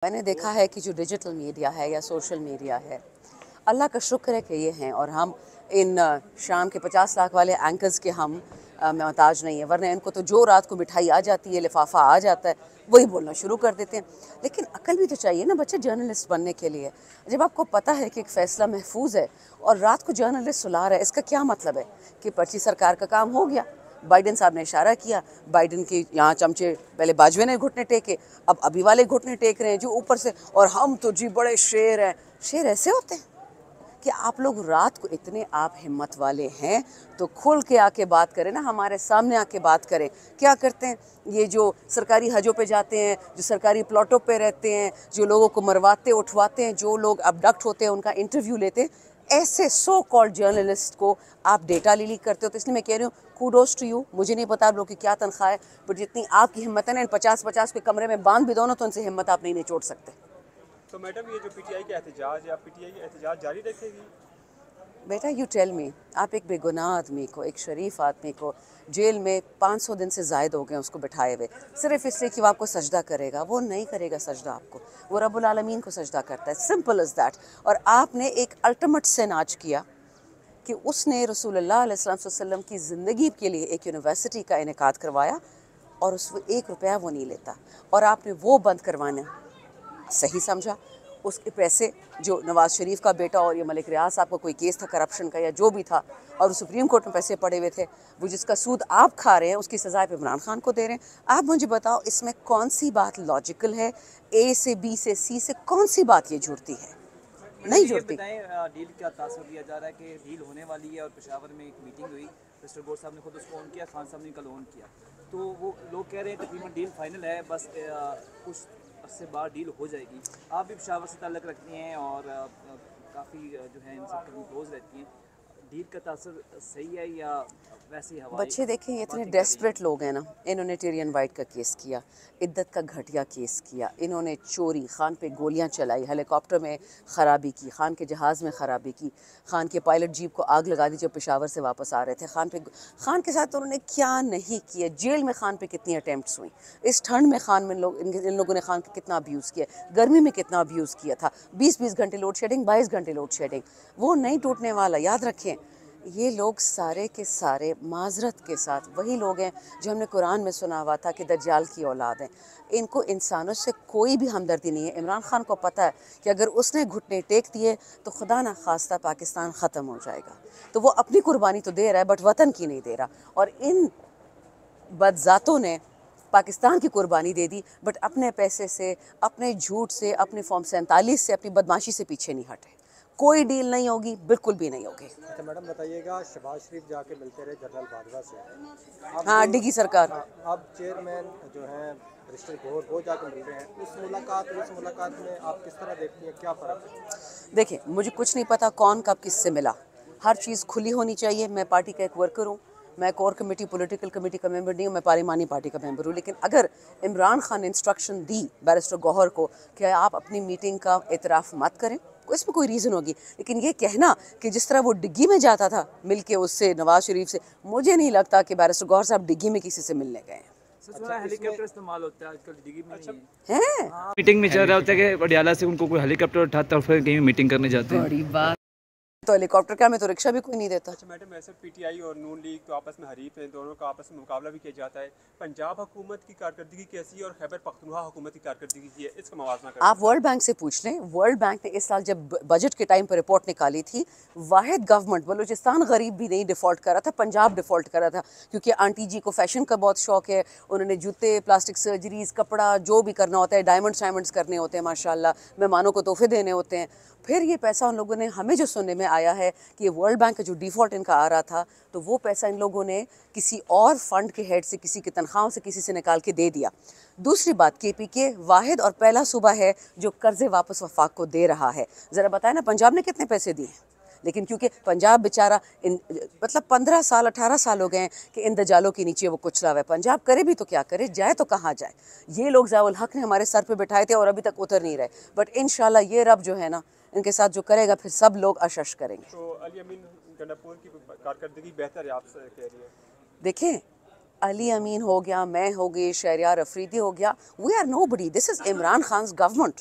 मैंने देखा है कि जो डिजिटल मीडिया है या सोशल मीडिया है, अल्लाह का शुक्र है कि ये हैं और हम इन शाम के 50 लाख वाले एंकर्स के हम मोहताज नहीं है, वरना इनको तो जो रात को मिठाई आ जाती है, लिफाफा आ जाता है, वही बोलना शुरू कर देते हैं। लेकिन अकल भी तो चाहिए ना बच्चे जर्नलिस्ट बनने के लिए। जब आपको पता है कि एक फ़ैसला महफूज है और रात को जर्नलिस्ट सुला रहा है, इसका क्या मतलब है कि पर्ची सरकार का काम हो गया। बाइडन साहब ने इशारा किया, बाइडन के यहाँ चमचे पहले बाजवे ने घुटने टेके, अब अभी वाले घुटने टेक रहे हैं जो ऊपर से, और हम तो जी बड़े शेर हैं। शेर ऐसे होते हैं कि आप लोग रात को इतने आप हिम्मत वाले हैं तो खुल के आके बात करें ना, हमारे सामने आके बात करें। क्या करते हैं ये जो सरकारी हजों पे जाते हैं, जो सरकारी प्लॉटों पे रहते हैं, जो लोगों को मरवाते उठवाते हैं, जो लोग अबडक्ट होते हैं उनका इंटरव्यू लेते हैं, ऐसे सो कॉल्ड जर्नलिस्ट को आप डेटा लीक करते हो। तो इसलिए मैं कह रही हूँ कूडोस टू यू। मुझे नहीं पता आप लोग की क्या तनख्वाह है, पर जितनी आपकी हिम्मत है ना, इन 50-50 के कमरे में बांध भी दो ना तो उनसे हिम्मत आप नहीं निचोड़ सकते। तो मैडम ये जो पीटीआई का एहतजाज है, आप पीटीआई का एहतजाज जारी रखेगी? बेटा यू टेल मी, आप एक बेगुनाह आदमी को, एक शरीफ आदमी को जेल में 500 दिन से ज़ायद हो गए उसको बिठाए हुए, सिर्फ इसलिए कि वो आपको सजदा करेगा। वो नहीं करेगा सजदा आपको, वो रब्बुल आलमीन को सजदा करता है, सिंपल इज़ दैट। और आपने एक अल्टीमेट सिन आज किया कि उसने रसूलुल्लाह अलैहि वसल्लम की ज़िंदगी के लिए एक यूनिवर्सिटी का इनेकाद करवाया और उस 1 रुपया वो नहीं लेता, और आपने वो बंद करवाना सही समझा। उसके पैसे जो नवाज़ शरीफ का बेटा और ये मलिक रियाज साहब का कोई केस था करप्शन का या जो भी था, और सुप्रीम कोर्ट में पैसे पड़े हुए थे, वो जिसका सूद आप खा रहे हैं उसकी सज़ा पे इमरान खान को दे रहे हैं। आप मुझे बताओ इसमें कौन सी बात लॉजिकल है? ए से बी से सी से कौन सी बात ये जुड़ती है? नहीं जुड़ती। डील का तासुर दिया जा रहा है कि डील होने वाली है और पेशावर में एक मीटिंग हुई, मिस्टर गोर साहब ने खुद उसको ऑन किया, खान साहब ने कल ऑन किया, तो वो लोग कह रहे हैं तकरीबन डील फाइनल है, बस कुछ से बाद डील हो जाएगी। आप भी पेशावर से ताल्लुक़ रखती हैं और काफ़ी जो है इनसे कभी क्लोज रहती हैं, डील का तासुर सही है या वैसे ही हवा? बच्चे देखें ये इतने डेस्परेट लोग हैं ना, इन्होंने टिरियन वाइट का केस किया, इद्दत का घटिया केस किया, इन्होंने चोरी, खान पे गोलियां चलाई, हेलीकॉप्टर में ख़राबी की, खान के जहाज़ में ख़राबी की, खान के पायलट जीप को आग लगा दी जब पेशावर से वापस आ रहे थे। खान के साथ तो उन्होंने क्या नहीं किया। जेल में खान पे कितनी अटैम्प्ट्स हुई, इस ठंड में खान में इन लोगों ने खान का कितना अब्यूज़ किया, गर्मी में कितना अब्यूज़ किया था। 20-20 घंटे लोड शेडिंग, 22 घंटे लोड शेडिंग, वो नहीं टूटने वाला, याद रखें। ये लोग सारे के सारे माजरत के साथ वही लोग हैं जो हमने कुरान में सुना हुआ था कि दज्जाल की औलाद हैं। इनको इंसानों से कोई भी हमदर्दी नहीं है। इमरान खान को पता है कि अगर उसने घुटने टेक दिए तो खुदा ना खास्ता पाकिस्तान ख़त्म हो जाएगा। तो वो अपनी कुर्बानी तो दे रहा है बट वतन की नहीं दे रहा, और इन बदजातों ने पाकिस्तान की कुर्बानी दे दी बट अपने पैसे से, अपने झूठ से, अपने फॉर्म 47 से, अपनी बदमाशी से पीछे नहीं हटे। कोई डील नहीं होगी, बिल्कुल भी नहीं होगी। अच्छा मैडम बताइएगा, शहबाज शरीफ जाके मिलते रहे जनरल बाजवा से, हाँ डिगी सरकार, अब चेयरमैन जो हैं मिस्टर गौर वो जाके मिल रहे हैं, उस मुलाकात में आप किस तरह देखती हैं, क्या फ़र्क है? देखिए मुझे कुछ नहीं पता कौन कब किससे मिला, हर चीज़ खुली होनी चाहिए। मैं पार्टी का एक वर्कर हूँ, मैं कोर कमेटी पॉलिटिकल कमेटी का मेंबर नहीं हूँ, मैं पार्लिमानी पार्टी का मेंबर हूँ। लेकिन अगर इमरान खान ने इंस्ट्रक्शन दी बैरिस्टर गौहर को कि आप अपनी मीटिंग का एतराफ़ मत करें, इसमें कोई रीज़न होगी। लेकिन ये कहना कि जिस तरह वो डिग्गी में जाता था मिल के उससे, नवाज शरीफ से, मुझे नहीं लगता कि बैरिस्टर गौहर साहब डिग्गी में किसी से मिलने गए हैं। अच्छा, हेलीकॉप्टर इस्तेमाल होता है आजकल डिग्गी में? अच्छा हैं मीटिंग में चल रहा होता है कि पटियाला से उनको कोई हेलीकॉप्टर उठाता है और फिर कहीं मीटिंग करने जाते हैं। बड़ी बात, तो हेलीकॉप्टर का, में तो रिक्शा भी कोई नहीं देता। अच्छा मैडम, ऐसे पीटीआई और नून लीग तो आपस में हरीफ हैं, दोनों का आपस में मुकाबला भी किया जाता है। पंजाब हुकूमत की कारकर्दगी कैसी है और खैबर पख्तूनख्वा हुकूमत की कारकर्दगी की है, इसका मवाजना करें। आप वर्ल्ड बैंक से पूछ लें। वर्ल्ड बैंक ने इस साल जब बजट के टाइम पर रिपोर्ट निकाली थी, वाहिद गवर्नमेंट बलूचिस्तान गरीब भी नहीं डिफ़ॉल्ट करा था, पंजाब डिफ़ॉल्ट करा था, क्योंकि आंटी जी को फैशन का बहुत शौक है। उन्होंने जूते, प्लास्टिक सर्जरीज, कपड़ा जो भी करना होता है, डायमंड्स करने होते हैं माशाल्लाह, मेहमानों को तोहफे देने होते हैं। फिर ये पैसा उन लोगों ने, हमें जो सुनने में आया है कि वर्ल्ड बैंक का जो डिफ़ॉल्ट इनका आ रहा था, तो वो पैसा इन लोगों ने किसी और फंड के हेड से, किसी की तनख्वाहों से, किसी से निकाल के दे दिया। दूसरी बात, केपीके वाहिद और पहला सूबा है जो कर्ज़े वापस वफाक को दे रहा है। ज़रा बताएं ना पंजाब ने कितने पैसे दिए? लेकिन क्योंकि पंजाब बेचारा मतलब 15 साल 18 साल हो गए हैं कि इन दजालों के नीचे वो कुचला हुआ है। पंजाब करे भी तो क्या करे, जाए तो कहाँ जाए। ये लोग ज़ियाउल हक ने हमारे सर पे बिठाए थे और अभी तक उतर नहीं रहे, बट इंशाल्लाह ये रब जो है ना इनके साथ जो करेगा फिर सब लोग अशश करेंगे। तो अली अमीन गंडापुर की कारकर्दगी बेहतर है, आप कह रही है? देखें, अली अमीन हो गया, मैं हो गई, शहरियार अफरीदी हो गया, we are nobody, this is Imran Khan's government.